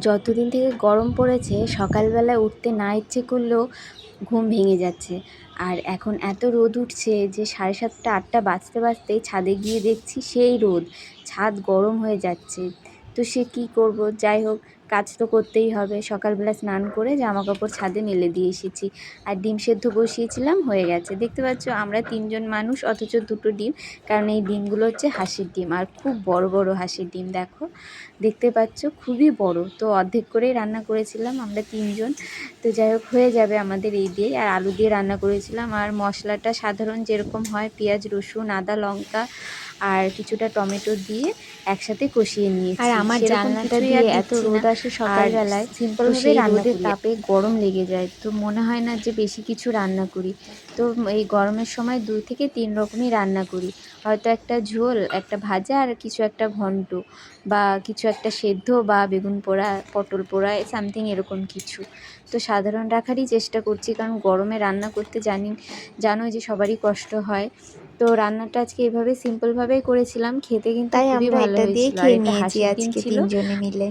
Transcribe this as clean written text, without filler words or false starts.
যতদিন থেকে গরম পড়েছে সকালবেলায় উঠতে না ইচ্ছে করলেও ঘুম ভেঙে যাচ্ছে। আর এখন এত রোদ উঠছে যে 7:30 8টা বাজতে বাজতেই ছাদে গিয়ে দেখছি সেই রোদ, ছাদ গরম হয়ে যাচ্ছে। তো সে কি করব, যাই হোক কাজ তো করতেই হবে। সকালবেলা স্নান করে জামা কাপড় ছাদে মেলে দিয়ে এসেছি। আর ডিম সেদ্ধ বসিয়েছিলাম, হয়ে গেছে। দেখতে পাচ্ছ আমরা 3জন মানুষ অথচ 2টো ডিম, কারণ এই ডিমগুলো হচ্ছে হাঁসের ডিম আর খুব বড় বড় হাঁসের ডিম। দেখো, দেখতে পাচ্ছ খুবই বড়। তো অর্ধেক করেই রান্না করেছিলাম আমরা 3জন। তো যাই হোক হয়ে যাবে আমাদের এই দিয়ে। আর আলু দিয়ে রান্না করেছিলাম। আর মশলাটা সাধারণ যেরকম হয়, পেঁয়াজ রসুন আদা লঙ্কা আর কিছুটা টমেটো দিয়ে একসাথে কষিয়ে আর নিয়েছি। আমার সেরকম জানলাটা কিছুই আর দিয়ে এত দিচ্ছি না। রোদ আসে আর সকালবেলায়, তো সিম্পলভাবে সেই রান্না রোদের করি, তাপে গরম লেগে যায়। তো মনে হয় না যে বেশি কিছু রান্না করি। তো এই গরমের সময় 2 থেকে 3 রকমই রান্না করি। হয়তো একটা ঝোল, একটা ভাজা আর কিছু একটা ঘন্ট বা কিছু একটা সেদ্ধ বা বেগুন পোড়া পটল পোড়া সামথিং এরকম কিছু। তো সাধারণ রাখারই চেষ্টা করছি, কারণ গরমে রান্না করতে জানোই যে সবারই কষ্ট হয়। তো রান্নাটা আজকে এভাবে সিম্পলভাবেই করেছিলাম, খেতে কিন্তু তাই খুবই আমরা ভালো এটা দিয়ে হয়েছিল। আর খেয়ে এটা নিয়েছি হাঁসের ডিম আজকে ছিল। 3 জনে মিলে।